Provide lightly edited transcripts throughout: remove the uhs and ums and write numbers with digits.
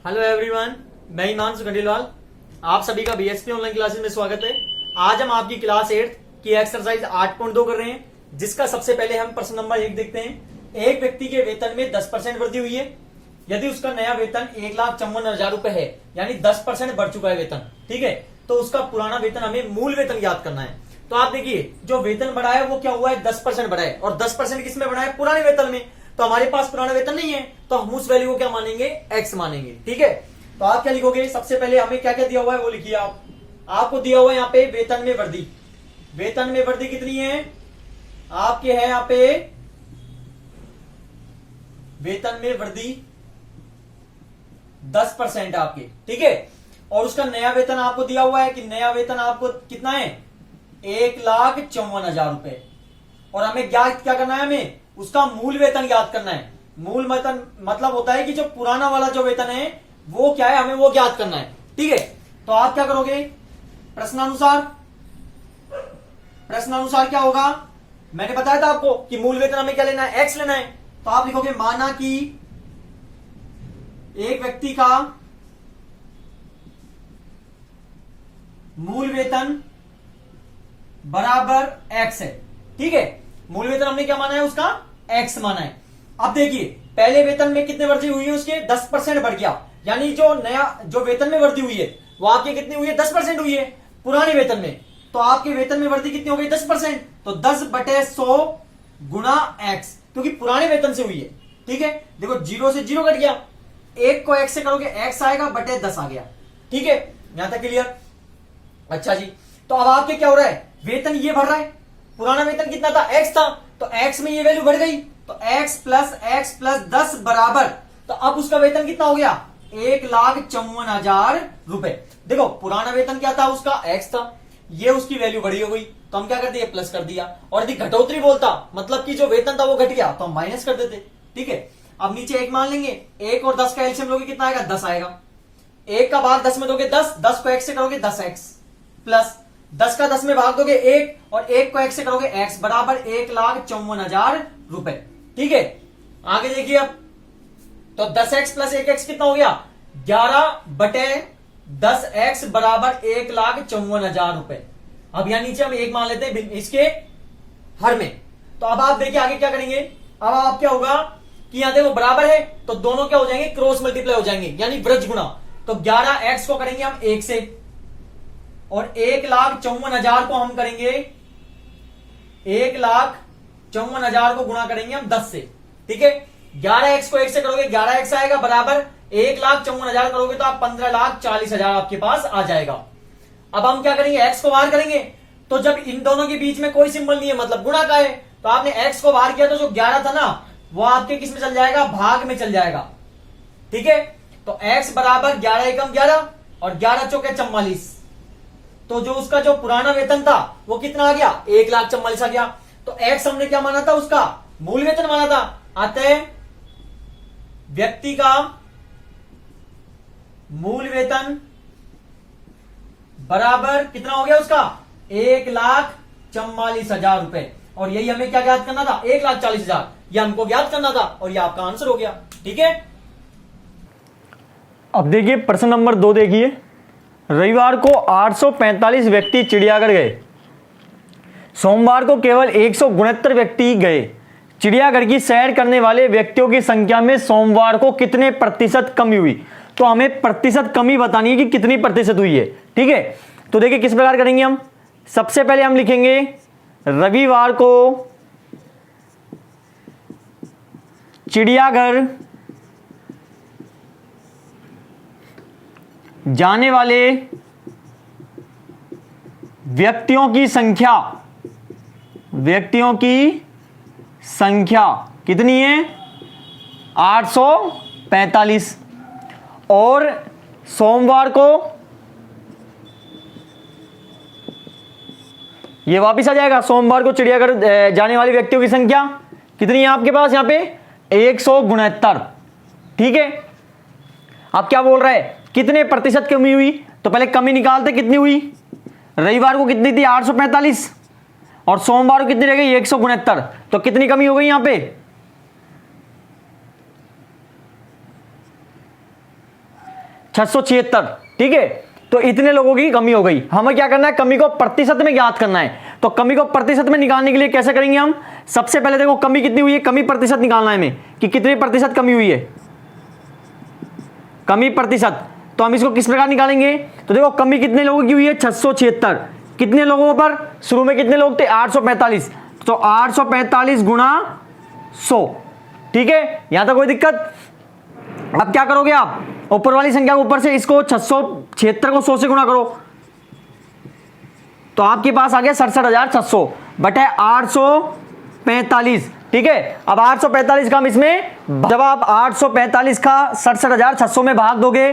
Hello everyone, मैं हिमांशु खंडेलवाल। आप सभी का बीएसपी ऑनलाइन क्लासेस में स्वागत है। आज हम आपकी क्लास 8 की एक्सरसाइज 8.2 कर रहे हैं, जिसका सबसे पहले हम प्रश्न नंबर 1 देखते हैं। एक व्यक्ति के वेतन में 10% वृद्धि हुई है। यदि उसका नया वेतन 1,54,000 रुपए है, यानी 10% बढ़ चुका है वेतन, ठीक है, तो उसका पुराना वेतन हमें मूल वेतन याद करना है। तो आप देखिए, जो वेतन बढ़ा है वो क्या हुआ है, 10% बढ़ा है, और 10% किसमें बढ़ा है, पुराने वेतन में। तो हमारे पास पुराना वेतन नहीं है, तो हम उस वैल्यू को क्या मानेंगे, एक्स मानेंगे, ठीक है। तो आप क्या लिखोगे, सबसे पहले हमें क्या क्या दिया हुआ है वो लिखिए आप। आपको दिया हुआ है यहाँ पे वेतन में वृद्धि। वेतन में वृद्धि कितनी है आपके, है यहाँ पे वेतन में वृद्धि 10% आपके, ठीक है। और उसका नया वेतन आपको दिया हुआ है कि नया वेतन आपको कितना है, 1,54,000 रुपए। और हमें क्या करना है, हमें उसका मूल वेतन याद करना है। मूल वेतन मतलब होता है कि जो पुराना वाला जो वेतन है वो क्या है, हमें वो याद करना है, ठीक है। तो आप क्या करोगे, प्रश्नानुसार क्या होगा, मैंने बताया था आपको कि मूल वेतन हमें क्या लेना है, एक्स लेना है। तो आप लिखोगे, माना कि एक व्यक्ति का मूल वेतन बराबर एक्स है, ठीक है। मूल वेतन हमने क्या माना है, उसका एक्स माना है। अब देखिए, पहले वेतन में कितने वृद्धि हुई है, उसके 10% बढ़ गया, यानी जो नया जो वेतन में वृद्धि हुई है वो आपकी कितनी हुई है, 10% हुई है पुराने वेतन में। तो आपके वेतन में वृद्धि कितनी हो गई, 10%। तो 10/100 गुणा एक्स, क्योंकि पुराने वेतन से हुई है, ठीक है। देखो, 0 से 0 कट गया, 1 को एक्स से करोगे एक्स आएगा, बटे 10 आ गया, ठीक है। यहां तक क्लियर। अच्छा जी, तो अब आपके क्या हो रहा है, वेतन ये बढ़ रहा है, पुराना वेतन कितना था, एक्स था, तो एक्स में ये वैल्यू बढ़ गई, तो एक्स प्लस 10 बराबर, तो अब उसका वेतन कितना हो गया, 1,54,000 रुपए। देखो, पुराना वेतन क्या था, उसका एक्स था, ये उसकी वैल्यू बढ़ी हो गई, तो हम क्या कर दिए, प्लस कर दिया। और यदि घटोतरी बोलता, मतलब कि जो वेतन था वो घट गया, तो हम माइनस कर देते, ठीक है। अब नीचे 1 मान लेंगे, 1 और 10 का एलसीएम लोगे कितना आएगा, 10 आएगा। 1 का भाग 10 में दोगे 10, 10 को एक्स से करोगे 10x, प्लस 10 का 10 में भाग दोगे 1, और 1 को एक्स से करोगे x, बराबर 1,54,000 रुपए, ठीक है। आगे देखिए अब, तो 10x प्लस 1x कितना हो गया, 11/10x बराबर 1,54,000 रुपए। अब यहां नीचे हम 1 मान लेते हैं इसके हर में। तो अब आप देखिए आगे क्या करेंगे, अब आप क्या होगा कि यहां देखो बराबर है, तो दोनों क्या हो जाएंगे, क्रॉस मल्टीप्लाई हो जाएंगे, यानी वृज्ज गुणा। तो 11x को करेंगे हम 1 से, और 1,54,000 को हम करेंगे, 1,54,000 को गुणा करेंगे हम 10 से, ठीक है। 11x को 1 से करोगे 11x आएगा, बराबर 1,54,000 करोगे तो आप 15,40,000 आपके पास आ जाएगा। अब हम क्या करेंगे, x को बाहर करेंगे, तो जब इन दोनों के बीच में कोई सिंबल नहीं है, मतलब गुणा का है, तो आपने x को बाहर किया, तो जो 11 था ना वो आपके किस में चल जाएगा, भाग में चल जाएगा, ठीक है। तो x बराबर 11 एकम 11 और 11 चौके 44। तो जो उसका जो पुराना वेतन था वो कितना आ गया, 1,44,000 आ गया। तो एक्स हमने क्या माना था, उसका मूल वेतन माना था। अतः व्यक्ति का मूल वेतन बराबर कितना हो गया, उसका 1,44,000 रुपए। और यही हमें क्या ज्ञात करना था, 1,40,000, यह हमको ज्ञात करना था, और यह आपका आंसर हो गया, ठीक है। अब देखिए प्रश्न नंबर 2 देखिए, रविवार को 845 व्यक्ति चिड़ियाघर गए, सोमवार को केवल 169 व्यक्ति गए। चिड़ियाघर की सैर करने वाले व्यक्तियों की संख्या में सोमवार को कितने प्रतिशत कमी हुई। तो हमें प्रतिशत कमी बतानी है कि कितनी प्रतिशत हुई है, ठीक है। तो देखिए किस प्रकार करेंगे हम, सबसे पहले हम लिखेंगे रविवार को चिड़ियाघर जाने वाले व्यक्तियों की संख्या कितनी है, 845। और सोमवार को ये वापिस आ जाएगा, सोमवार को चिड़ियाघर जाने वाले व्यक्तियों की संख्या कितनी है आपके पास, यहां पे 169, ठीक है। अब क्या बोल रहा है, कितने प्रतिशत कमी हुई, तो पहले कमी निकालते, कितनी हुई, रविवार को कितनी थी 845, और सोमवार को कितनी रह गई 169, तो कितनी कमी हो गई यहां पे, 676, ठीक है। तो इतने लोगों की कमी हो गई। हमें क्या करना है, कमी को प्रतिशत में ज्ञात करना है। तो कमी को प्रतिशत में निकालने के लिए कैसे करेंगे हम, सबसे पहले देखो कमी कितनी हुई है, कमी प्रतिशत निकालना है हमें कि कितने प्रतिशत कमी हुई है, कमी प्रतिशत। तो हम इसको किस प्रकार निकालेंगे, तो देखो कमी कितने लोगों की हुई है, 676, कितने लोगों पर, शुरू में कितने लोग थे, 845, तो 845 गुणा 100, ठीक है। यहां तक कोई दिक्कत। अब क्या करोगे आप, ऊपर वाली संख्या के ऊपर से इसको 676 को 100 से गुणा करो, तो आपके पास आ गया 67,600 बटे 845, ठीक है। अब 845 का हम इसमें, जब आप 845 का 67,600 में भाग दोगे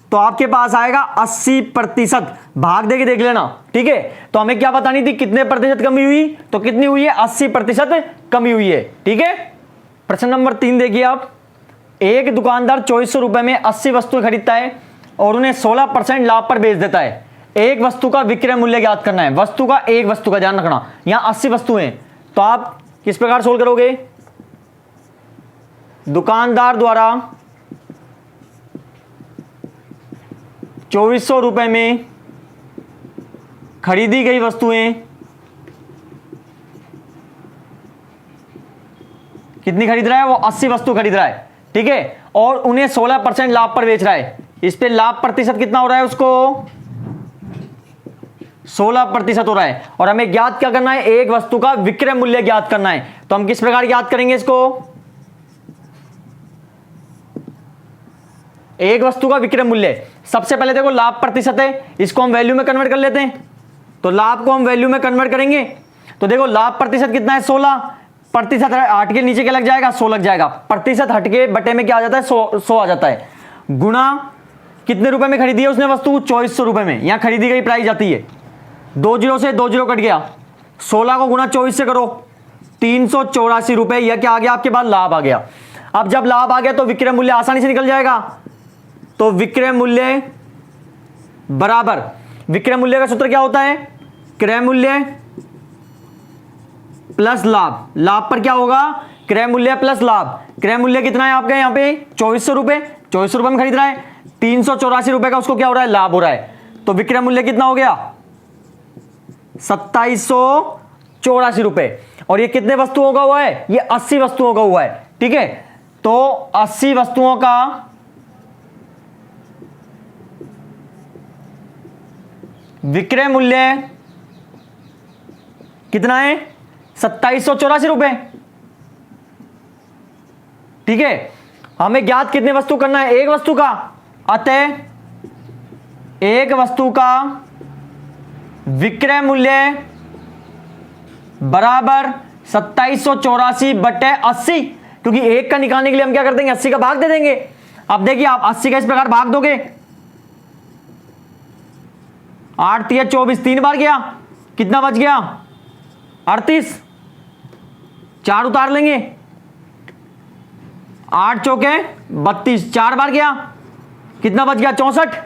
तो आपके पास आएगा 80%, भाग देके देख लेना, ठीक है। तो हमें क्या बतानी थी, कितने प्रतिशत कमी हुई, तो कितनी हुई है, 80% कमी हुई है, ठीक है। प्रश्न नंबर 3 देखिए आप, एक दुकानदार 2400 रुपए में 80 वस्तुएं खरीदता है और उन्हें 16% लाभ पर बेच देता है। एक वस्तु का विक्रय मूल्य ज्ञात करना है, वस्तु का, एक वस्तु का ध्यान रखना, यहां 80 वस्तुएं, तो आप किस प्रकार सोल्व करोगे, दुकानदार द्वारा 2400 रुपए में खरीदी गई वस्तुएं कितनी खरीद रहा है, वो 80 वस्तु खरीद रहा है, ठीक है, और उन्हें 16% लाभ पर बेच रहा है। इस पे लाभ प्रतिशत कितना हो रहा है, उसको 16% हो रहा है। और हमें ज्ञात क्या करना है, एक वस्तु का विक्रय मूल्य ज्ञात करना है। तो हम किस प्रकार ज्ञात करेंगे इसको, एक वस्तु का विक्रय मूल्य, सबसे पहले देखो लाभ प्रतिशत है, इसको हम वैल्यू में कन्वर्ट कर लेते हैं। तो लाभ को हम वैल्यू में कन्वर्ट करेंगे, तो देखो लाभ प्रतिशत कितना है, 16 प्रतिशत, 8 के नीचे क्या लग जाएगा, 100 लग जाएगा, प्रतिशत हट के बटे में क्या आ जाता है, 100 आ जाता है, गुणा कितने रुपए में खरीदी है उसने वस्तु, 2400 रुपए में, यहां खरीदी गई प्राइस जाती है, 2 जीरो से 2 जीरो कट गया, 16 को गुणा 24 से करो, 384 रुपए, यह क्या आ गया आपके पास, लाभ आ गया। अब जब लाभ आ गया तो विक्रय मूल्य आसानी से निकल जाएगा। तो विक्रय मूल्य बराबर, विक्रय मूल्य का सूत्र क्या होता है, क्रय मूल्य प्लस लाभ, लाभ पर क्या होगा, क्रय मूल्य प्लस लाभ। क्रय मूल्य कितना है आपका यहाँ पे, 2400 रुपए, 2400 रुपए में खरीद रहा है, 384 रुपए का उसको क्या हो रहा है, लाभ हो रहा है। तो विक्रय मूल्य कितना हो गया, 2784 रुपए। और ये कितने वस्तुओं का हुआ है, ये 80 वस्तुओं का हुआ है, ठीक है। तो 80 वस्तुओं का विक्रय मूल्य कितना है, 2784 रुपए, ठीक है। हमें ज्ञात कितने वस्तु करना है, एक वस्तु का, अतः एक वस्तु का विक्रय मूल्य बराबर 2784 बटे 80, क्योंकि एक का निकालने के लिए हम क्या कर देंगे, 80 का भाग दे देंगे। अब देखिए आप 80 का इस प्रकार भाग दोगे, 8 या 24, 3 बार गया, कितना बच गया, 38, 4 उतार लेंगे, 8 चौके 32, 4 बार गया, कितना बच गया, 64,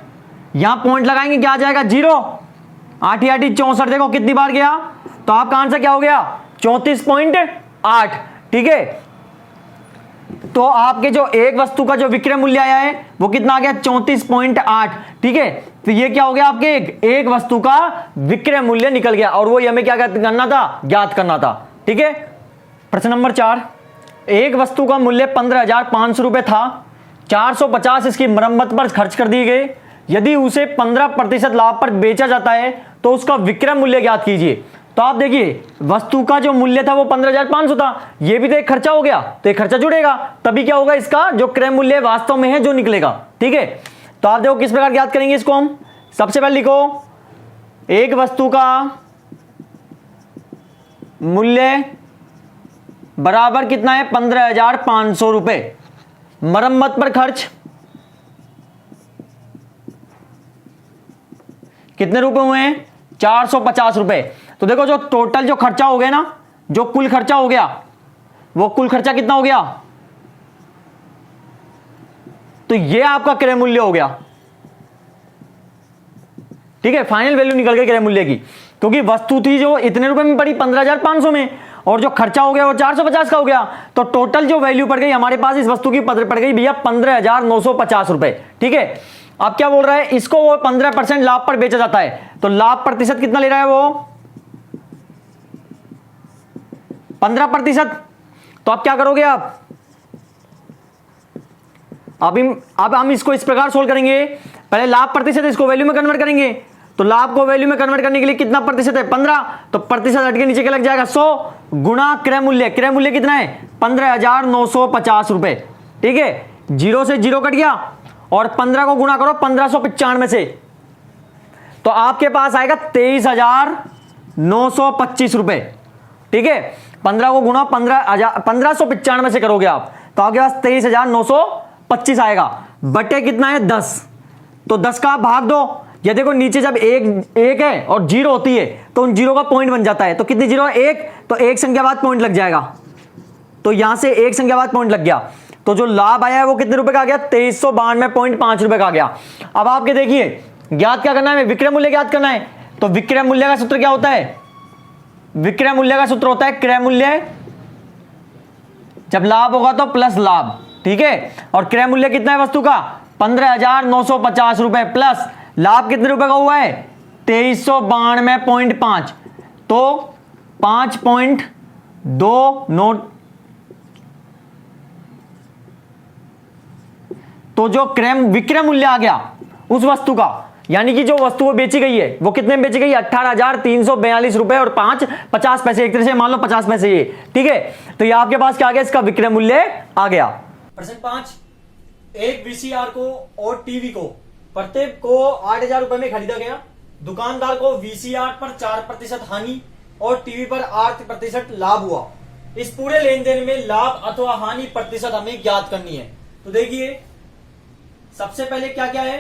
यहां पॉइंट लगाएंगे, क्या आ जाएगा, 0, 8 या 8 64, देखो कितनी बार गया, तो आपका आंसर क्या हो गया, 34.8, ठीक है। तो आपके जो एक वस्तु का जो विक्रय मूल्य आया है वो कितना आ गया, 34.8, ठीक है। तो ये क्या हो गया, आपके एक वस्तु का विक्रय मूल्य निकल गया, और वो हमें क्या करना था, ज्ञात करना था, ठीक है। प्रश्न नंबर 4, एक वस्तु का मूल्य 15,500 रुपए था, 450 इसकी मरम्मत पर खर्च कर दिए गए, यदि उसे 15% लाभ पर बेचा जाता है तो उसका विक्रय मूल्य ज्ञात कीजिए। तो आप देखिए वस्तु का जो मूल्य था वो 15,500 था, ये भी तो एक खर्चा हो गया, तो एक खर्चा जुड़ेगा, तभी क्या होगा, इसका जो क्रय मूल्य वास्तव में है जो निकलेगा, ठीक है। तो आप देखो किस प्रकार ज्ञात करेंगे इसको हम, सबसे पहले लिखो एक वस्तु का मूल्य बराबर कितना है, 15,500 रुपए, मरम्मत पर खर्च कितने रुपए हुए हैं, 450 रुपए। तो देखो जो टोटल जो खर्चा हो गया ना, जो कुल खर्चा हो गया, वो कुल खर्चा कितना हो गया, तो ये आपका क्रय मूल्य हो गया, ठीक है। फाइनल वैल्यू निकल गई क्रय मूल्य की, क्योंकि वस्तु थी जो इतने रुपए में पड़ी 15,500 में, और जो खर्चा हो गया वो 450 का हो गया, तो टोटल जो वैल्यू पड़ गई हमारे पास इस वस्तु की पड़ गई भैया 15,950 रुपए। ठीक है, अब क्या बोल रहा है, इसको वो 15% लाभ पर बेचा जाता है, तो लाभ प्रतिशत कितना ले रहा है वो 15%। तो अब क्या करोगे आप, अब हम इसको इस प्रकार सोल्व करेंगे, पहले लाभ प्रतिशत इसको वैल्यू में कन्वर्ट करेंगे, तो लाभ को वैल्यू में कन्वर्ट करने के लिए कितना प्रतिशत है 15, तो प्रतिशत हट के नीचे क्या लग जाएगा 100 गुणा क्रय मूल्य, क्रय मूल्य कितना है 15,950 रुपए। ठीक है, जीरो से जीरो कट गया और 15 को गुणा करो 1595 से, तो आपके पास आएगा 23,925 रुपए। ठीक है, 15 को गुणा 1595 से करोगे आप, तो आपके पास 23,925 आएगा, बटे कितना है 10, तो 10 का आप भाग दो। ये देखो नीचे जब एक है और जीरो होती है तो उन जीरो का पॉइंट बन जाता है, तो कितनी जीरो है 1, तो एक संख्या बाद पॉइंट लग जाएगा, तो यहां से एक संख्या बाद पॉइंट लग गया, तो जो लाभ आया है वो कितने रुपए का आ गया 2392.5 रुपए का आ गया। अब आपके देखिए ज्ञात क्या करना है, विक्रय मूल्य ज्ञात करना है, तो विक्रय मूल्य का सूत्र क्या होता है, विक्रय मूल्य का सूत्र होता है क्रय मूल्य, जब लाभ होगा तो प्लस लाभ। ठीक है, और क्रय मूल्य कितना है वस्तु का 15,950 रुपए, प्लस लाभ कितने रुपए का हुआ है 2392.5, तो 5.2 नोट, तो जो विक्रय मूल्य आ गया उस वस्तु का, यानी कि जो वस्तु वो बेची गई है वो कितने में बेची गई है 18,342 रुपए और 50 पैसे, एक तरह से मान लो 50 पैसे ये। ठीक है, तो ये आपके पास क्या आ गया, इसका विक्रय मूल्य आ गया। प्रश्न 5, एक वीसीआर को और टीवी को प्रत्येक को 8,000 रुपए में खरीदा गया। दुकानदार को वीसीआर पर 4% हानि और टीवी पर 8% लाभ हुआ। इस पूरे लेन देन में लाभ अथवा हानि प्रतिशत हमें ज्ञात करनी है। तो देखिए सबसे पहले क्या क्या है,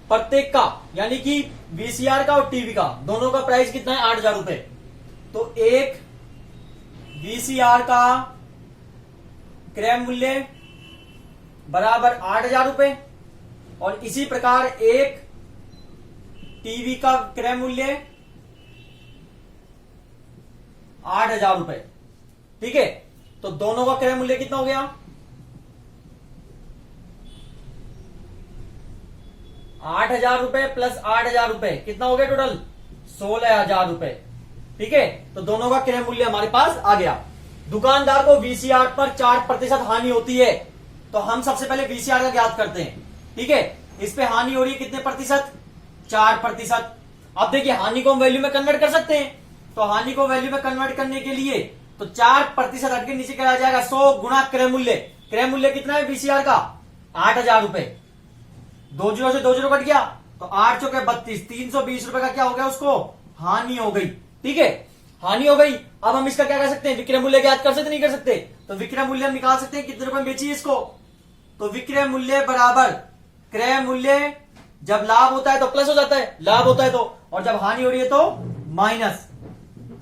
प्रत्येक का यानी कि वीसीआर का और टीवी का दोनों का प्राइस कितना है 8,000 रुपए, तो एक वीसीआर का क्रय मूल्य बराबर 8,000 रुपए और इसी प्रकार एक टीवी का क्रय मूल्य 8,000 रुपए। ठीक है, तो दोनों का क्रय मूल्य कितना हो गया 8,000 रुपए प्लस 8,000 रुपए, कितना हो गया टोटल 16,000 रुपए। ठीक है, तो दोनों का क्रय मूल्य हमारे पास आ गया। दुकानदार को वीसीआर पर 4% हानि होती है, तो हम सबसे पहले वीसीआर का ज्ञात करते हैं। ठीक है, इस पे हानि हो रही है कितने प्रतिशत 4%। अब देखिए हानि को हम वैल्यू में कन्वर्ट कर सकते हैं, तो हानि को वैल्यू में कन्वर्ट करने के लिए तो 4% हट के नीचे क्या आ जाएगा 100 गुणा क्रय मूल्य। क्रय मूल्य कितना है वीसीआर का 8,000 रुपए, 2 जीरो से 2 जीरो कट गया, तो 8 चौके 32, 320 रुपए का क्या हो गया उसको हानि हो गई। ठीक है, हानि हो गई। अब हम इसका क्या कर सकते हैं, विक्रय मूल्य ज्ञात कर सकते नहीं कर सकते, तो विक्रय मूल्य हम निकाल सकते हैं कितने रुपए में बेची इसको, तो विक्रय मूल्य बराबर क्रय मूल्य, जब लाभ होता है तो प्लस हो जाता है, लाभ होता है तो, और जब हानि हो रही है तो माइनस।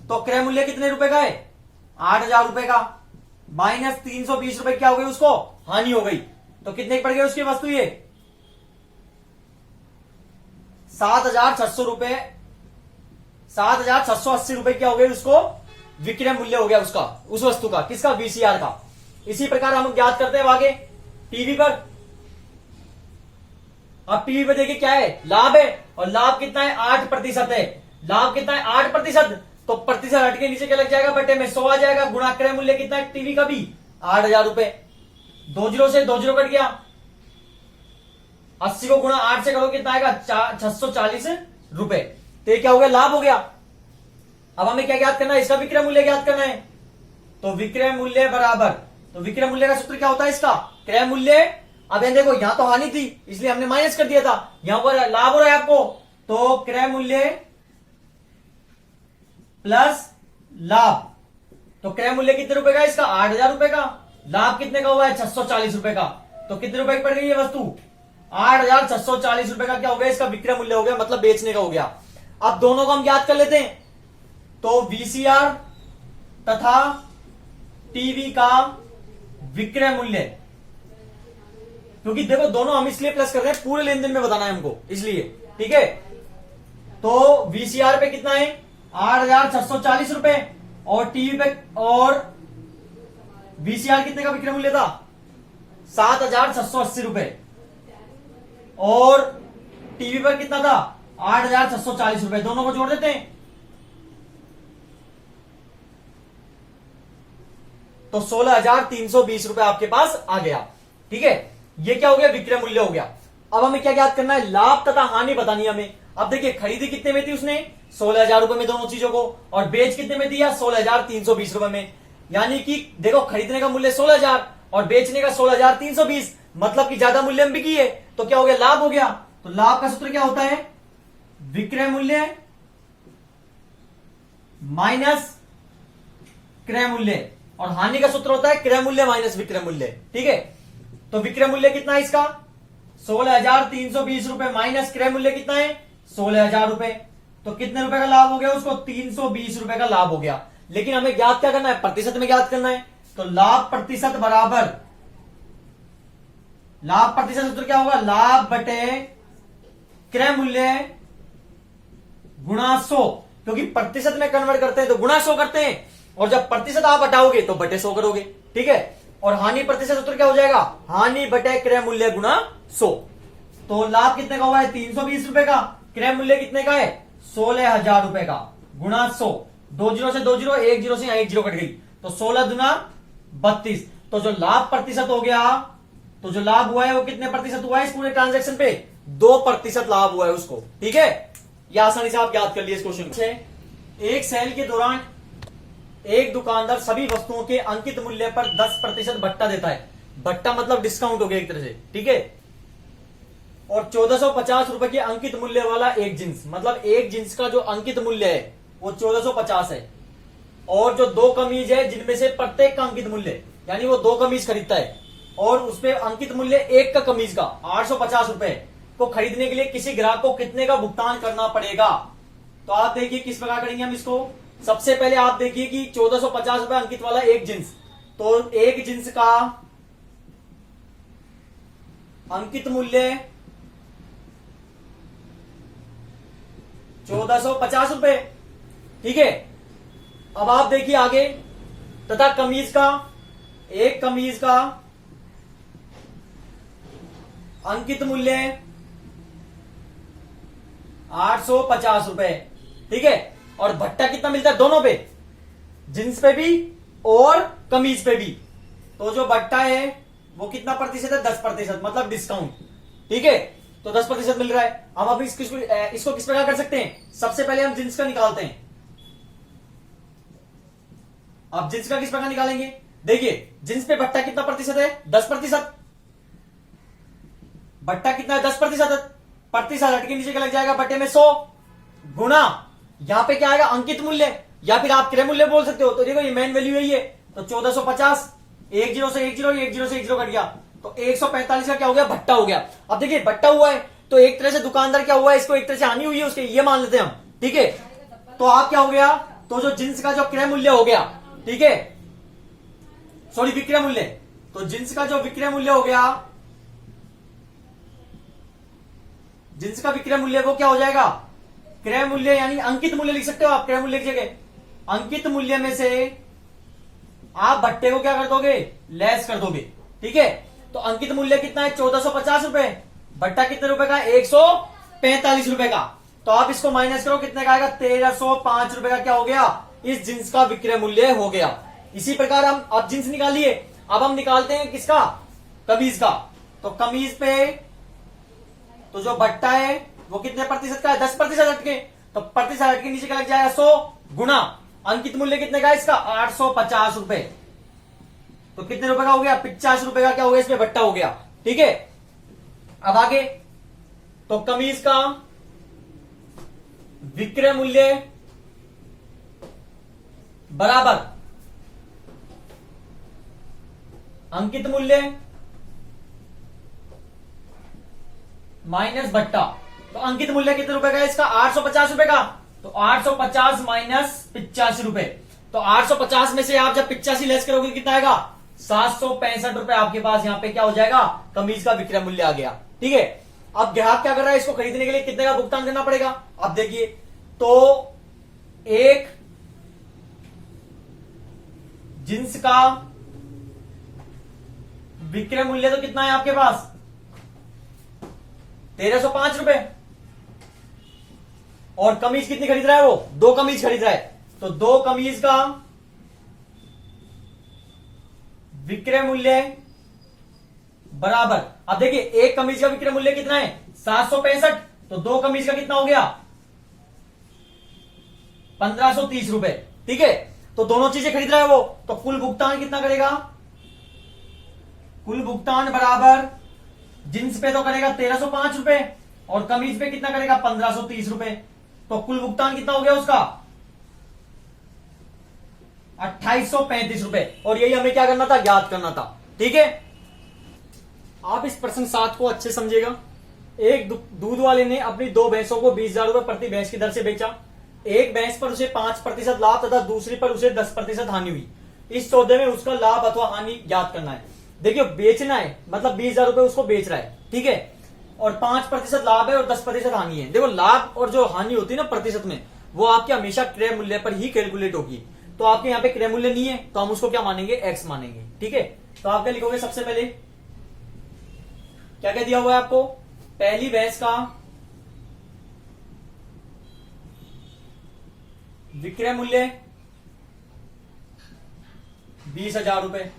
तो क्रय मूल्य कितने रुपए का है 8,000 रुपए का, माइनस 320 रुपए क्या हो गई उसको हानि हो गई, तो कितने की पड़ गई उसकी वस्तु ये 7,600 रुपए, 7,680 रुपए क्या हो गई उसको विक्रय मूल्य हो गया उसका, उस वस्तु का, किसका वीसीआर का। इसी प्रकार हम ज्ञात करते हैं आगे टीवी पर। अब टीवी पर देखिए क्या है लाभ है, और लाभ कितना है 8% है, लाभ कितना है 8%, तो प्रतिशत हट के नीचे क्या लग जाएगा बटे में 100 आ जाएगा, गुणा क्रय मूल्य कितना है टीवी का भी 8,000 रुपए, 2 जीरो से 2 जीरो कट गया, 80 को गुणा 8 से करो कितना आएगा 640 रुपए, तो ये क्या हो गया लाभ हो गया। अब हमें क्या ज्ञात करना है, इसका विक्रय मूल्य ज्ञात करना है, तो विक्रय मूल्य बराबर, तो विक्रय मूल्य का सूत्र क्या होता है इसका क्रय मूल्य। अब यहां देखो यहां तो हानि थी इसलिए हमने माइनस कर दिया था, यहां पर लाभ हो रहा है आपको, तो क्रय मूल्य प्लस लाभ, तो क्रय मूल्य कितने रुपए का इसका 8,000 रुपए का, लाभ कितने का हुआ है 640 रुपए का, तो कितने रुपए की पड़ गई ये वस्तु 8,640 रुपए का क्या हो गया इसका विक्रय मूल्य हो गया, मतलब बेचने का हो गया। अब दोनों को हम ज्ञात कर लेते हैं, तो वीसीआर तथा टीवी का विक्रय मूल्य, क्योंकि देखो दोनों हम इसलिए प्लस कर रहे हैं पूरे लेन देन में बताना है हमको इसलिए। ठीक है, तो वीसीआर पे कितना है 8,640 रुपए और टीवी पे और वीसीआर कितने का विक्रय मूल्य था? 7,680 रुपए। और टीवी पर कितना था? 8,640 रुपए। दोनों को जोड़ देते हैं तो 16,320 रुपए आपके पास आ गया। ठीक है, ये क्या हो गया? विक्रय मूल्य हो गया। अब हमें क्या ज्ञात करना है? लाभ तथा हानि बतानी है हमें। अब देखिए, खरीदी कितने में थी उसने? 16,000 रुपए में दोनों चीजों को, और बेच कितने में दिया? 16,320 रुपए में। यानी कि देखो, खरीदने का मूल्य 16,000 और बेचने का 16,320, मतलब कि ज्यादा मूल्य में बिकी है, तो क्या हो गया? लाभ हो गया। तो लाभ का सूत्र क्या होता है? विक्रय मूल्य माइनस क्रय मूल्य, और हानि का सूत्र होता है क्रय मूल्य माइनस विक्रय मूल्य। ठीक है, तो विक्रय मूल्य कितना है इसका? 16,320 रुपए माइनस क्रय मूल्य कितना है? 16,000 रुपए। तो कितने रुपए का लाभ हो गया उसको? 320 रुपए का लाभ हो गया। लेकिन हमें ज्ञात क्या करना है? प्रतिशत में ज्ञात करना है। तो लाभ प्रतिशत बराबर, लाभ प्रतिशत सूत्र क्या होगा? लाभ बटे क्रय मूल्य गुणा 100, क्योंकि प्रतिशत में कन्वर्ट करते हैं तो गुणा 100 करते हैं, और जब प्रतिशत आप हटाओगे तो बटे 100 करोगे। ठीक है, और हानि प्रतिशत सूत्र क्या हो जाएगा? हानि बटे क्रय मूल्य गुणा 100। तो लाभ कितने का हुआ है? 320 रुपए का। क्रय मूल्य कितने का है? 16,000 रुपए का गुणा 100। 2 जीरो से 2 जीरो, 1 जीरो से 1 जीरो कट गई, तो 16 दुना 32। तो जो लाभ प्रतिशत हो गया, तो जो लाभ हुआ है वो कितने प्रतिशत हुआ है इस पूरे ट्रांजेक्शन पे? 2% लाभ हुआ है उसको। ठीक है, यह आसानी से आप याद कर लिए इस क्वेश्चन से। एक सेल के दौरान एक दुकानदार सभी वस्तुओं के अंकित मूल्य पर 10% भट्टा देता है। भट्टा मतलब डिस्काउंट हो गया एक तरह से। ठीक है, और 1450 रुपए के अंकित मूल्य वाला एक जींस, मतलब एक जींस का जो अंकित मूल्य है वो 1450 है, और जो 2 कमीज है जिनमें से प्रत्येक का अंकित मूल्य, यानी वो 2 कमीज खरीदता है और उसपे अंकित मूल्य एक का कमीज का 850 रुपए को खरीदने के लिए किसी ग्राहक को कितने का भुगतान करना पड़ेगा? तो आप देखिए किस प्रकार करेंगे हम इसको। सबसे पहले आप देखिए कि 1450 रुपए अंकित वाला एक जींस, तो एक जींस का अंकित मूल्य 1450 रुपए। ठीक है, अब आप देखिए आगे, तथा कमीज का, एक कमीज का अंकित मूल्य 850 रुपए। ठीक है, और भट्टा कितना मिलता है? दोनों पे, जींस पे भी और कमीज पे भी। तो जो भट्टा है वो कितना प्रतिशत है? 10%, मतलब डिस्काउंट। ठीक है, तो 10% मिल रहा है। हम अब इसको किस प्रकार कर सकते हैं? सबसे पहले हम जींस का निकालते हैं। अब जींस का किस प्रकार निकालेंगे? देखिए, जींस पे भट्टा कितना प्रतिशत है? 10%। भट्टा कितना है? 10%। प्रतिशत हट के नीचे क्या लग जाएगा? बटे में 100 गुना, यहां पे क्या आएगा? अंकित मूल्य, या फिर आप क्रय मूल्य बोल सकते हो। तो देखो, ये मेन वैल्यू है, ये तो 1450, 1 जीरो से 1 जीरो, 1 जीरो से 1 जीरो कट गया, तो 145 का क्या हो गया? भट्टा हो गया। अब देखिए, भट्टा हुआ है तो एक तरह से दुकानदार क्या हुआ है, इसको एक तरह से हानि हुई है उसके, ये मान लेते हैं हम। ठीक है, तो आप क्या हो गया? तो जो जींस का जो क्रय मूल्य हो गया, ठीक है, सॉरी विक्रय मूल्य, तो जींस का जो विक्रय मूल्य हो गया, जींस का विक्रय मूल्य वो क्या हो जाएगा? क्रय मूल्य यानी अंकित मूल्य लिख सकते हो आप, क्रय मूल्य की जगह अंकित मूल्य में से आप भट्टे को क्या कर दोगे? लेस कर दोगे। ठीक है, तो अंकित मूल्य कितना है? 1450 रुपए। भट्टा कितने रुपए का? 145 रुपए का। तो आप इसको माइनस करो, कितने का आएगा? 1305 रुपए का क्या हो गया? इस जींस का विक्रय मूल्य हो गया। इसी प्रकार हम अब जींस निकालिए, अब हम निकालते हैं किसका? कमीज का। तो कमीज पे तो जो भट्टा है वो कितने प्रतिशत का है? 10% हटके, तो प्रतिशत हटके नीचे क्या लग जाएगा? 100 गुना अंकित मूल्य कितने का है इसका? 850 रुपए। तो कितने रुपए का हो गया? 50 रुपए का क्या हो गया? इसमें भट्टा हो गया। ठीक है, अब आगे, तो कमीज का विक्रय मूल्य बराबर अंकित मूल्य माइनस भट्टा। तो अंकित मूल्य कितने रुपए का है इसका? 850 रुपए का। तो 850 माइनस 85 रुपए, तो 850 में से आप जब 85 लेस करोगे कितना आएगा? 765 रुपए आपके पास यहां पे क्या हो जाएगा? कमीज का विक्रय मूल्य आ गया। ठीक है, अब ग्राहक क्या कर रहा है? इसको खरीदने के लिए कितने का भुगतान करना पड़ेगा? अब देखिए, तो एक जिंस का विक्रय मूल्य तो कितना है आपके पास 1305 रुपए, और कमीज कितनी खरीद रहा है वो 2 कमीज खरीद रहा है, तो 2 कमीज का विक्रय मूल्य बराबर, अब देखिए एक कमीज का विक्रय मूल्य कितना है 765, तो 2 कमीज का कितना हो गया 1530 रुपए। ठीक है, तो दोनों चीजें खरीद रहा है वो, तो कुल भुगतान कितना करेगा, कुल भुगतान बराबर जींस पे तो करेगा 1305 रुपए और कमीज पे कितना करेगा 1530 रुपए, तो कुल भुगतान कितना हो गया उसका 2835 रुपए। और यही हमें क्या करना था, ज्ञात करना था। ठीक है, आप इस प्रश्न 7 को अच्छे समझिएगा। एक दूध वाले ने अपनी 2 भैंसों को 20,000 रुपए प्रति भैंस की दर से बेचा। एक भैंस पर उसे 5% लाभ तथा दूसरी पर उसे 10% हानि हुई। इस सौदे में उसका लाभ अथवा हानि ज्ञात करना है। देखिए बेचना है मतलब 20,000 रुपए उसको बेच रहा है, ठीक है, और 5% लाभ है और 10% हानि है। देखो लाभ और जो हानि होती है ना प्रतिशत में, वो आपके हमेशा क्रय मूल्य पर ही कैलकुलेट होगी। तो आपके यहाँ पे क्रय मूल्य नहीं है तो हम उसको क्या मानेंगे, एक्स मानेंगे। ठीक है, तो आप क्या लिखोगे, सबसे पहले क्या क्या दिया हुआ है आपको, पहली भैंस का विक्रय मूल्य 20,000 रुपए।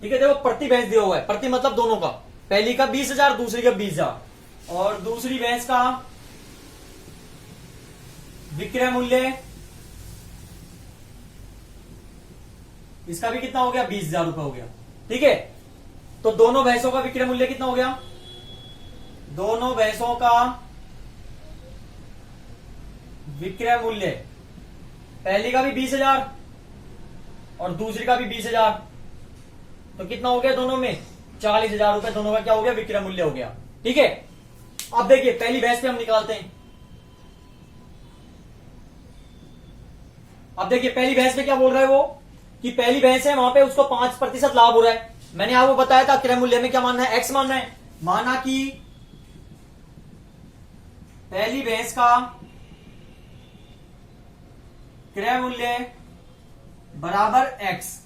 ठीक है, देखो प्रति भैंस दिया हुआ है, प्रति मतलब दोनों का, पहली का 20,000 दूसरी का 20,000, और दूसरी भैंस का विक्रय मूल्य इसका भी कितना हो गया 20,000 रुपए हो गया। ठीक है, तो दोनों भैंसों का विक्रय मूल्य कितना हो गया, दोनों भैंसों का विक्रय मूल्य पहली का भी 20,000 और दूसरी का भी 20,000, तो कितना हो गया दोनों में 40,000 रुपए, दोनों का क्या हो गया विक्रय मूल्य हो गया। ठीक है, अब देखिए पहली भैंस पे हम निकालते हैं। अब देखिए पहली भैंस पे क्या बोल रहा है वो, कि पहली भैंस है वहां पे उसको 5% लाभ हो रहा है। मैंने आपको बताया था क्रय मूल्य में क्या मानना है, एक्स मानना है। माना कि पहली भैंस का क्रय मूल्य बराबर एक्स।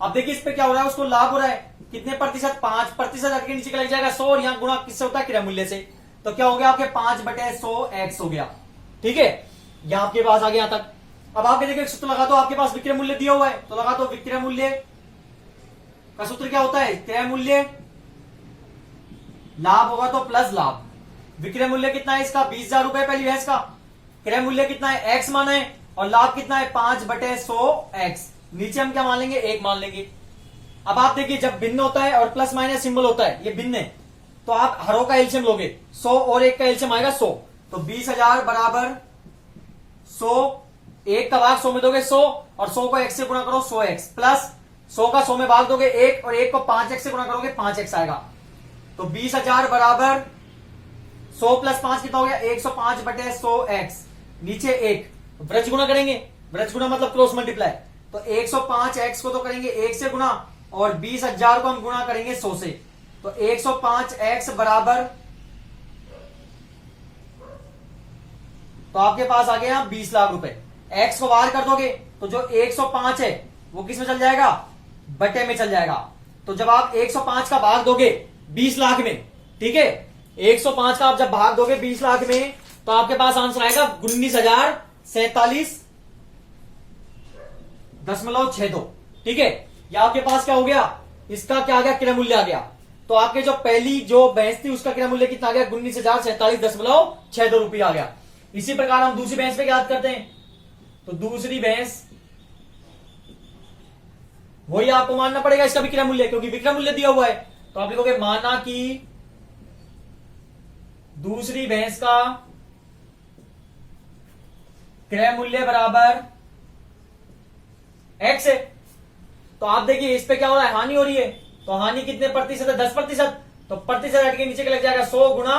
अब देखिए इस पे क्या हो रहा है, उसको लाभ हो रहा है कितने प्रतिशत, 5%, हट के नीचे लग जाएगा 100 और यहां गुणा किससे होता है, क्रय मूल्य से, तो क्या हो गया आपके 5/100 एक्स हो गया। ठीक है, यहां आपके पास आ गया यहां तक। अब आपके देखिए सूत्र लगा दो, आपके पास विक्रय मूल्य दिया हुआ है तो लगा दो, विक्रय मूल्य का सूत्र क्या होता है, क्रय मूल्य लाभ होगा तो प्लस लाभ। विक्रय मूल्य कितना है इसका 20,000 रुपए पहली भैंस का, क्रय मूल्य कितना है एक्स माना है, और लाभ कितना है 5/100 एक्स। नीचे हम क्या मान लेंगे, 1 मान लेंगे। अब आप देखिए जब भिन्न होता है और प्लस माइनस सिंबल होता है, ये भिन्न है, तो आप हरों का एलसीएम लोगे, 100 और 1 का एलसीएम आएगा 100, तो 20,000 बराबर 100, 1 का भाग 100 में दोगे 100, और 100 को x से गुणा करो 100x, प्लस 100 का 100 में भाग दोगे 1, और 1 को 5x से गुणा करोगे 5x आएगा। तो 20,000 बराबर 100 प्लस 5 कितना हो गया 105/100x, नीचे 1 व्रज गुणा करेंगे, व्रज गुणा मतलब क्रॉस मल्टीप्लाई, तो 105x को तो करेंगे 1 से गुणा, और 20,000 को हम गुणा करेंगे 100 से, तो 105x बराबर, तो आपके पास आ गया 20 लाख रुपए। x को बाहर कर दोगे तो जो 105 है वो किस में चल जाएगा, बटे में चल जाएगा। तो जब आप 105 का भाग दोगे 20 लाख में, ठीक है, 105 का आप जब भाग दोगे 20 लाख में, तो आपके पास आंसर आएगा 19,047.62। ठीक है, या आपके पास क्या हो गया, इसका क्या आ गया, क्रय मूल्य आ गया। तो आपके जो पहली जो भैंस थी उसका क्रय मूल्य कितना आ गया, 19,047.62 रुपये आ गया। इसी प्रकार हम दूसरी भैंस पे याद करते हैं, तो दूसरी भैंस वही आपको मानना पड़ेगा इसका विक्रय मूल्य, क्योंकि विक्रय मूल्य दिया हुआ है। तो आप लिखोगे माना कि दूसरी भैंस का क्रय मूल्य बराबर एक्स है। तो आप देखिए इस पे क्या हो रहा है, हानि हो रही है, तो हानि कितने प्रतिशत है, 10%, तो प्रतिशत हट के नीचे लग जाएगा 100 गुणा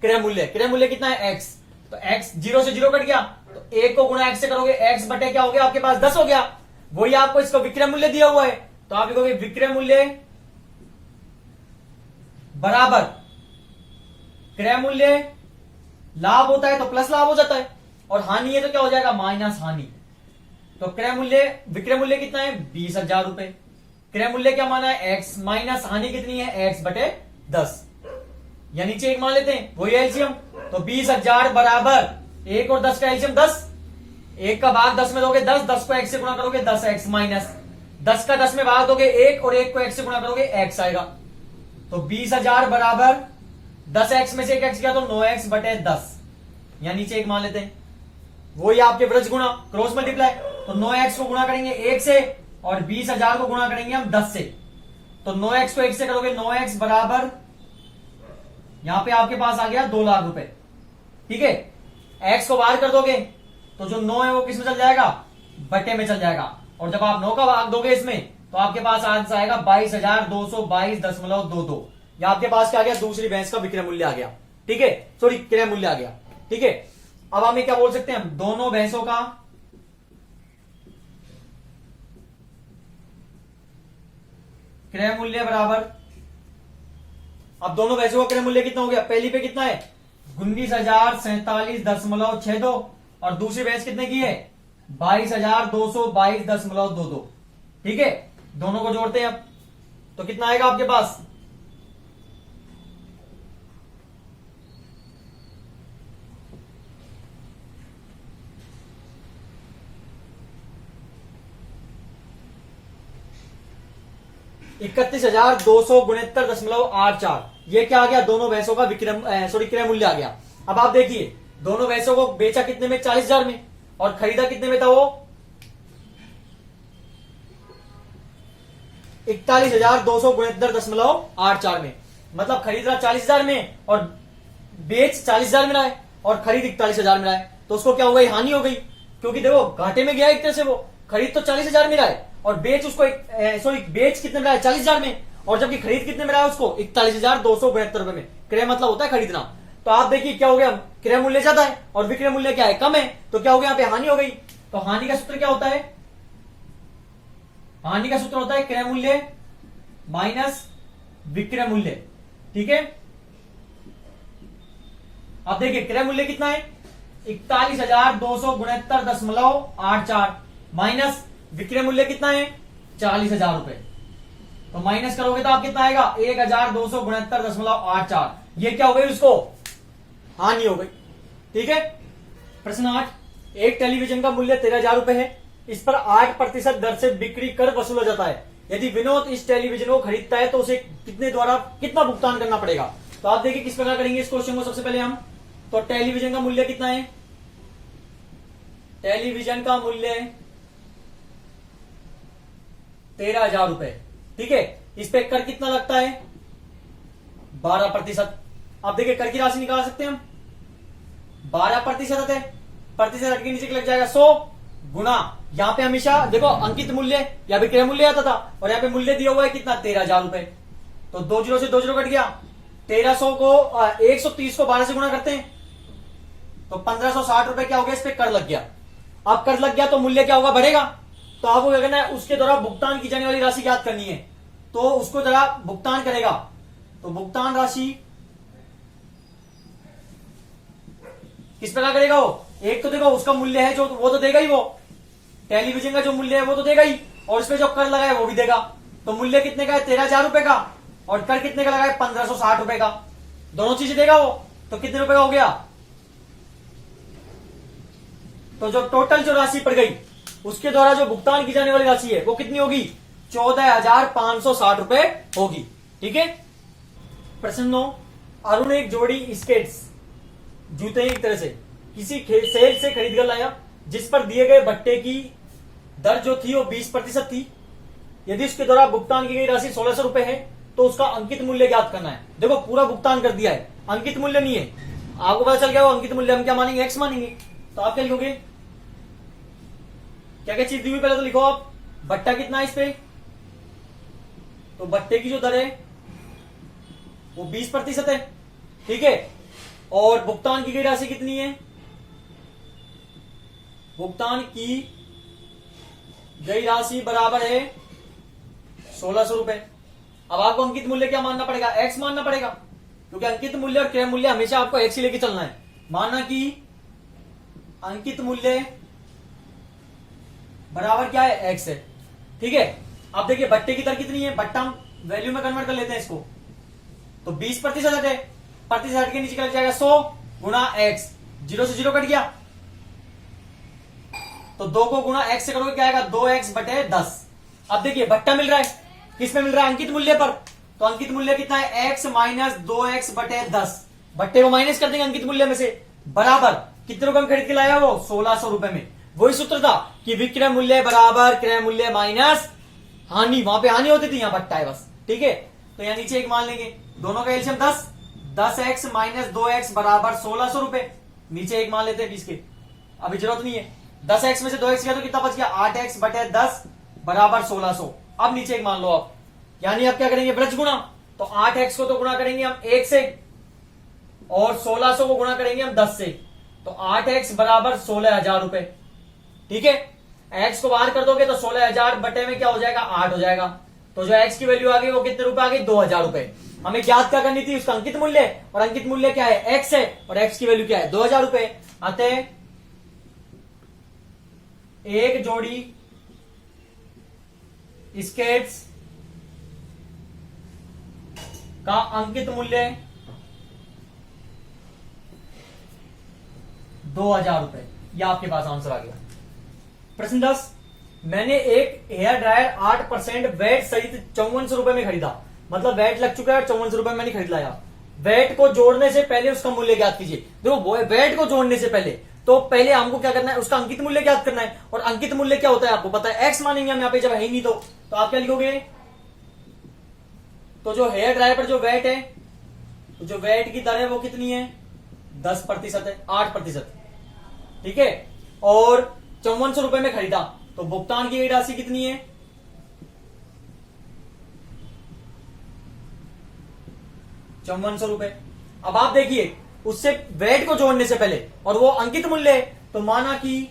क्रय मूल्य। क्रय मूल्य कितना है एक्स, तो x 0 से 0 कट गया, तो 1 को गुणा x से करोगे x बटे क्या हो गया आपके पास 10 हो गया। वही आपको इसको विक्रय मूल्य दिया हुआ है, तो आप लिखोगे विक्रय मूल्य बराबर क्रय मूल्य, लाभ होता है तो प्लस लाभ हो जाता है, और हानि है तो क्या हो जाएगा माइनस हानि। तो क्रय मूल्य विक्रय मूल्य कितना है 20,000 रुपए। क्रय मूल्य क्या माना है x माइनस हानि कितनी है x बटे 10, या नीचे एक मान लेते हैं वही एलसीएम। तो 20,000 बराबर 1 और 10 का एलसीएम 10, 1 का भाग 10 में दोगे 10, 10 को x से गुणा करोगे 10x माइनस 10 का 10 में भाग दोगे 1 और 1 को x से गुणा करोगे x आएगा। तो 20,000 बराबर 10x में से एक x गया तो 9x बटे 10, या नीचे एक मान लेते हैं वही आपके वृक्ष गुणा क्रॉस मल्टीप्लाई। तो 9x को गुणा करेंगे 1 से और 20,000 को गुणा करेंगे हम 10 से। तो 9x को 1 से करोगे 9x बराबर यहां पे आपके पास आ गया 2 लाख रुपए। ठीक है, x को बाहर कर दोगे तो जो 9 है वो किस में चल जाएगा बटे में चल जाएगा, और जब आप 9 का भाग दोगे इसमें तो आपके पास आंसर आएगा 22,222.22। या आपके पास क्या आ गया दूसरी भैंस का विक्रय मूल्य आ गया। ठीक है, सॉरी क्रय मूल्य आ गया। ठीक है, अब हमें क्या बोल सकते हैं हम दोनों भैंसों का क्रय मूल्य बराबर, अब दोनों भैंसों का क्रय मूल्य कितना हो गया, पहली पे कितना है 19,047.62 और दूसरी भैंस कितने की है 22,222.22। ठीक है, दोनों को जोड़ते हैं अब तो कितना आएगा आपके पास 31,269.84। ये क्या आ गया दोनों भैंसों का विक्रय सॉरी क्रय मूल्य आ गया। अब आप देखिए दोनों भैंसों को बेचा कितने में 40,000 में और खरीदा कितने में था वो 41,269.84 में। मतलब खरीद रहा 40,000 में और बेच 40,000 में रहा है और खरीद 41,000 में रहा है, तो उसको क्या हो गई हानि हो गई, क्योंकि देखो घाटे में गया एक तरह से, वो खरीद तो 40,000 में रहा है और बेच उसको सॉरी बेच कितने में रहा है 40,000 में, और जबकि खरीद कितने में रहा है उसको 41,272 रुपए में। क्रय मतलब होता है खरीदना। तो आप देखिए क्या हो गया, क्रय मूल्य ज्यादा है और विक्रय मूल्य क्या है कम है, तो क्या हो गया यहाँ पे हानि हो गई। तो हानि का सूत्र क्या होता है, हानि का सूत्र होता है क्रय मूल्य माइनस विक्रय मूल्य। ठीक है, अब देखिए क्रय मूल्य कितना है 41,269.84 माइनस विक्रय मूल्य कितना है 40,000 रुपए। तो माइनस करोगे तो आप कितना आएगा 1,269.84। ये क्या हो गई उसको हानि हो गई। ठीक है, प्रश्न 8, एक टेलीविजन का मूल्य 13,000 रुपए है, इस पर 8% दर से बिक्री कर वसूला जाता है। यदि विनोद इस टेलीविजन को खरीदता है तो उसे कितने द्वारा कितना भुगतान करना पड़ेगा। तो आप देखिए किस प्रकार करेंगे इस क्वेश्चन को। सबसे पहले हम तो टेलीविजन का मूल्य कितना है, टेलीविजन का मूल्य 13,000 रुपए। ठीक है, इस पे कर कितना लगता है 12%। आप देखिए कर की राशि निकाल सकते हैं हम, 12% है, प्रतिशत हट के नीचे लग जाएगा 100 गुना, यहां पे हमेशा देखो अंकित मूल्य या विक्रय मूल्य आता था और यहाँ पे मूल्य दिया हुआ है कितना 13,000 रुपए। तो 2 जीरो से 2 जीरो कट गया, 1300 को 130 को 12 से गुणा करते हैं तो 1560 रुपए क्या हो गया, इस पे कर लग गया। अब कर लग गया तो मूल्य क्या होगा बढ़ेगा। तो आपको क्या करना है उसके द्वारा भुगतान की जाने वाली राशि ज्ञात करनी है, तो उसको जरा भुगतान करेगा तो भुगतान राशि किस प्रकार करेगा वो, एक तो देखो उसका मूल्य है जो वो तो देगा ही, वो टेलीविजन का जो मूल्य है वो तो देगा ही और इसमें जो कर लगा है वो भी देगा। तो मूल्य कितने का है 13,000 रुपए का और कर कितने का लगा है 1560 रुपए का, दोनों चीजें देगा वो। तो कितने रुपए का हो गया, तो जो टोटल जो राशि पड़ गई उसके द्वारा जो भुगतान की जाने वाली राशि है वो कितनी होगी 14,560 रुपए होगी। ठीक है, प्रश्न 9, अरुण एक जोड़ी स्केट्स जूते एक तरह से किसी सेल से खरीद कर लाया जिस पर दिए गए भट्टे की दर जो थी वो 20% थी। यदि उसके द्वारा भुगतान की गई राशि 1,600 रुपए है तो उसका अंकित मूल्य ज्ञात करना है। देखो पूरा भुगतान कर दिया है, अंकित मूल्य नहीं है, आपको पता चल गया वो अंकित मूल्य हम क्या मानेंगे एक्स मानेंगे। तो आप क्या लिखोगे, क्या क्या चीज दी हुई पहले तो लिखो आप, भट्टा कितना है इस पे, तो भट्टे की जो दर है वो 20% है। ठीक है, और भुगतान की गई राशि कितनी है, भुगतान की गई राशि बराबर है 1,600 रुपए। अब आपको अंकित मूल्य क्या मानना पड़ेगा, एक्स मानना पड़ेगा, क्योंकि अंकित मूल्य और क्रय मूल्य हमेशा आपको एक्स ही लेके चलना है। माना कि अंकित मूल्य बराबर क्या है, एक्स है। ठीक है, अब देखिए बट्टे की दर कितनी है, बट्टा हम वैल्यू में कन्वर्ट कर लेते हैं इसको, तो 20% है, प्रतिशत हट के नीचे लग जाएगा 100 गुणा एक्स, 0 से 0 कट गया, तो 2 को गुणा एक्स से करोगे क्या आएगा, 2x बटे 10। अब देखिए बट्टा मिल रहा है, किस में मिल रहा है, अंकित मूल्य पर, तो अंकित मूल्य कितना है, x माइनस 2x बटे 10, बट्टे को माइनस कर देंगे अंकित मूल्य में से, बराबर कितने रुपए में खरीद के लाया वो, 1600 रुपए में। वही सूत्र था कि विक्रय मूल्य बराबर क्रय मूल्य माइनस हानि, वहां पे हानि होती थी, यहां बट्टा है बस। ठीक है, तो यहां नीचे एक मान लेंगे, दोनों का एलसीएम 10, 10x माइनस 2x बराबर 1600 रुपए, नीचे एक मान लेते हैं 20 के, अभी जरूरत नहीं है। 10x में से 2x गया तो कितना बच गया, 8x बटे 10 बराबर 1600। अब नीचे एक मान लो आप, यानी आप क्या करेंगे, ब्रज गुणा, तो 8x को तो गुणा करेंगे हम 1 से, और 1600 को गुणा करेंगे हम 10 से, तो 8x बराबर 16,000 रुपए। ठीक है, x को बाहर कर दोगे तो 16,000 बटे में क्या हो जाएगा, 8 हो जाएगा, तो जो x की वैल्यू आ गई वो कितने रुपए आ गई, 2,000 रुपए। हमें ज्ञात क्या करनी थी, उसका अंकित मूल्य, और अंकित मूल्य क्या है, x है, और x की वैल्यू क्या है, 2,000 रुपए। अतः एक जोड़ी स्केट्स का अंकित मूल्य 2,000 रुपए, यह आपके पास आंसर आ गया। प्रश्न 10, मैंने एक हेयर ड्रायर 8% वैट सहित 5400 रुपए में खरीदा, मतलब वैट लग चुका है, 5400 रुपए में मैंने खरीद लाया। वैट को जोड़ने से पहले उसका मूल्य ज्ञात कीजिए। देखो वैट को जोड़ने से पहले, तो पहले हमको क्या करना है, उसका अंकित मूल्य ज्ञात करना है, और अंकित मूल्य क्या होता है आपको पता है, एक्स मानेंगे हम यहाँ पे, जब है ही नहीं तो आप क्या लिखोगे, तो जो हेयर ड्रायर पर जो वैट है, तो जो वैट की दर है वो कितनी है, 10% है, 8%। ठीक है, और 5400 रुपए में खरीदा, तो भुगतान की गई राशि कितनी है, 5400 रुपए। अब आप देखिए उससे वैट को जोड़ने से पहले, और वो अंकित मूल्य है, तो माना कि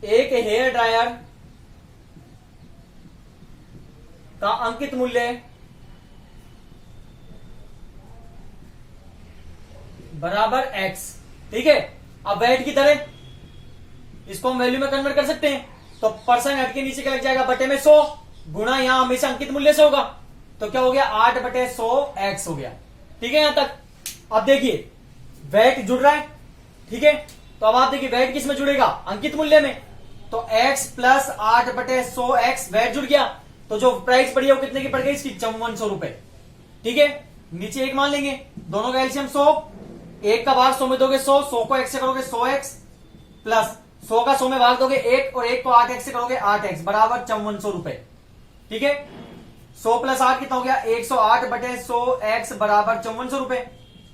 एक हेयर ड्रायर का अंकित मूल्य बराबर x। ठीक है, अब वैट की तरह इसको हम वैल्यू में कन्वर्ट कर सकते हैं, तो परसेंट हट के नीचे क्या लग जाएगा, बटे में 100 गुणा, यहां हमेशा अंकित मूल्य से होगा, तो क्या हो गया, 8 बटे 100 x हो गया। ठीक है, यहां तक। अब देखिए वैट जुड़ रहा है, ठीक है, तो अब आप देखिए वैट किस में जुड़ेगा, अंकित मूल्य में, तो x प्लस 8 बटे 100 x वैट जुड़ गया, तो जो प्राइस पड़ी है वो कितने की पड़ गई इसकी, 5400 रुपए। ठीक है, नीचे एक मान लेंगे, दोनों का एलसीएम 100, एक का भाग 100 में दोगे 100, 100 को x से करोगे 100x, प्लस 100 का 100 में भाग दोगे 1, और 1 को 8x से करोगे 8x बराबर 5400 रुपए। ठीक है, 100 प्लस 8 कितना हो गया, 108 बटे 100x बराबर 5400 रुपए।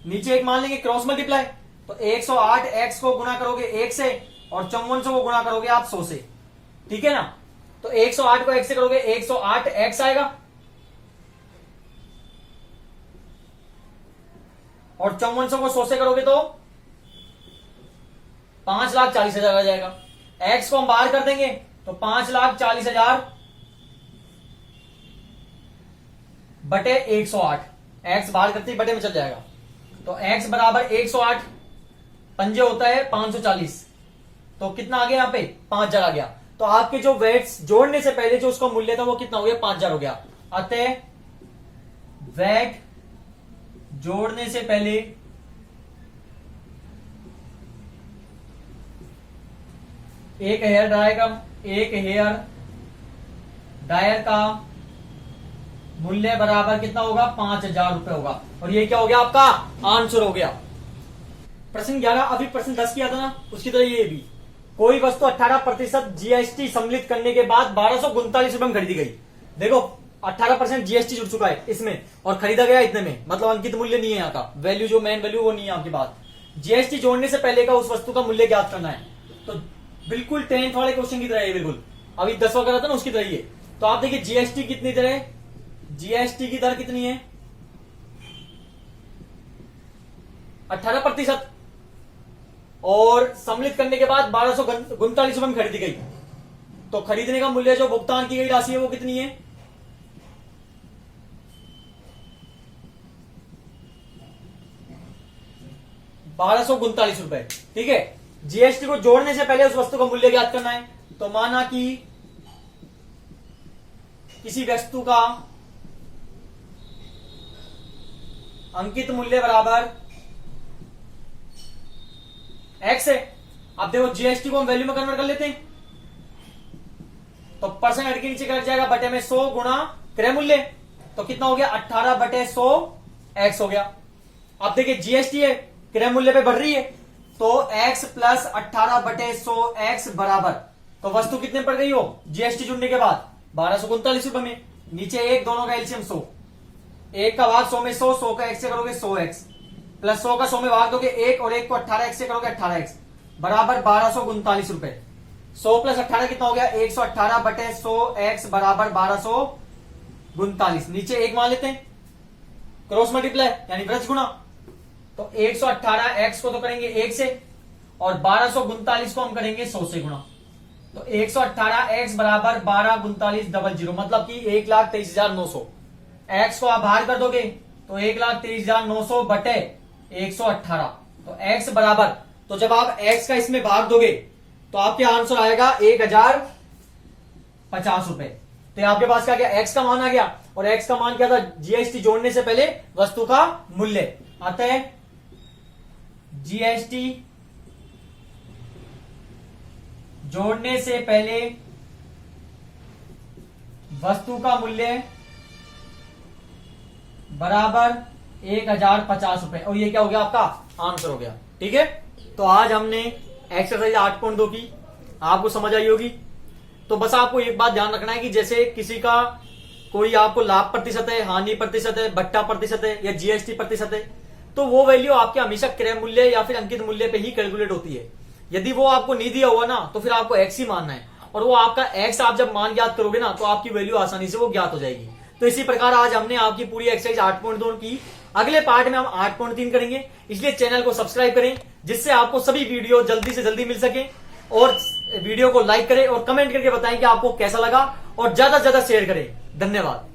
नीचे एक मान लेंगे क्रॉस मल्टीप्लाई, तो 108x को गुणा करोगे 1 से, और 5400 को गुणा करोगे आप 100 से। ठीक है ना, तो 108 को x से करोगे 108x आएगा, और 5400 को 100 से करोगे तो 5,40,000 आ जाएगा। x को हम बाहर कर देंगे तो 5,40,000 बटे 108, x बाहर करते ही बटे में चल जाएगा, तो x बराबर 108 पंजे होता है 540, तो कितना आ गया यहाँ पे, 5,000 आ गया। तो आपके जो वेट्स जोड़ने से पहले जो उसका मूल्य था वो कितना हो गया, 5,000 हो गया। अतः वेट जोड़ने से पहले एक हेयर ड्रायर का मूल्य बराबर कितना होगा, 5,000 रुपए होगा, और ये क्या हो गया आपका आंसर हो गया। प्रश्न 11, अभी प्रश्न 10 किया था ना, उसकी तरह ये भी, कोई वस्तु 18% जीएसटी सम्मिलित करने के बाद 1239 रुपए में खरीदी गई। देखो 18% जीएसटी जुड़ चुका है इसमें, और खरीदा गया इतने में, मतलब अंकित मूल्य नहीं है यहाँ का, वैल्यू जो मेन वैल्यू वो नहीं है आपके पास। जीएसटी जोड़ने से पहले का उस वस्तु का मूल्य ज्ञात करना है, तो बिल्कुल 10th वाले क्वेश्चन की तरह है, बिल्कुल अभी 10 वगैरह था ना उसकी तरह ही है। तो आप देखिए जीएसटी कितनी तरह, जीएसटी की दर कितनी है, 18%, और सम्मिलित करने के बाद 1239 रुपए में खरीदी गई, तो खरीदने का मूल्य जो भुगतान की गई राशि है वो कितनी है, 1239 रुपए। ठीक है, जीएसटी को जोड़ने से पहले उस वस्तु का मूल्य ज्ञात करना है। तो माना कि किसी वस्तु का अंकित मूल्य बराबर एक्स है। अब देखो जीएसटी को हम वैल्यू में कन्वर्ट कर लेते हैं, तो परसेंट हट के नीचे कट जाएगा, बटे में 100 गुणा क्रय मूल्य, तो कितना हो गया 18 बटे 100 एक्स हो गया। अब देखिए जीएसटी है, क्रय मूल्य पे बढ़ रही है, तो एक्स प्लस 18 बटे 100 एक्स बराबर, तो वस्तु कितने पड़ गई हो जीएसटी जुड़ने के बाद 1239 रुपए में। नीचे एक, दोनों का एलसीएम 100, एक का भाग 100 में 100, 100 का एक्स से करोगे 100 एक्स, प्लस 100 का 100 में भाग दोगे एक, और एक को 18 एक्स से करोगे 18 एक्स बराबर 1239 रुपए। 100 प्लस 18 कितना हो गया 118 बटे 100 एक्स बराबर 1239। नीचे एक मान लेते हैं, क्रॉस मल्टीप्लाई यानी वृक्ष गुणा, तो 118 एक्स को तो करेंगे 1 से, और 1239 को हम करेंगे 100 से गुणा, तो 118 एक्स बराबर 123900, मतलब कि 1,23,900। एक्स को आप बाहर कर दोगे तो 1,23,900 बटे 118, तो एक्स बराबर, तो जब आप एक्स का इसमें भाग दोगे तो आपके आंसर आएगा 1050 रुपए। तो ये आपके पास क्या गया, एक्स का मान आ गया, और एक्स का मान क्या था जीएसटी जोड़ने से पहले वस्तु का मूल्य। अतः जीएसटी जोड़ने से पहले वस्तु का मूल्य बराबर 1050 रुपए, और ये क्या हो गया आपका आंसर हो गया। ठीक है, तो आज हमने एक्सरसाइज 8.2 की, आपको समझ आई होगी। तो बस आपको एक बात ध्यान रखना है कि जैसे किसी का कोई आपको लाभ प्रतिशत है, हानि प्रतिशत है, भट्टा प्रतिशत है या जीएसटी प्रतिशत है, तो वो वैल्यू आपके हमेशा क्रय मूल्य या फिर अंकित मूल्य पे ही कैलकुलेट होती है। यदि वो आपको नहीं दिया हुआ ना, तो फिर आपको एक्स ही मानना है, और वो आपका एक्स आप जब मान ज्ञात करोगे ना, तो आपकी वैल्यू आसानी से वो ज्ञात हो जाएगी। तो इसी प्रकार आज हमने आपकी पूरी एक्सरसाइज 8.2 की। अगले पार्ट में हम 8.3 करेंगे, इसलिए चैनल को सब्सक्राइब करें, जिससे आपको सभी वीडियो जल्दी से जल्दी मिल सके। और वीडियो को लाइक करें और कमेंट करके बताएं कि आपको कैसा लगा, और ज्यादा से ज्यादा शेयर करें। धन्यवाद।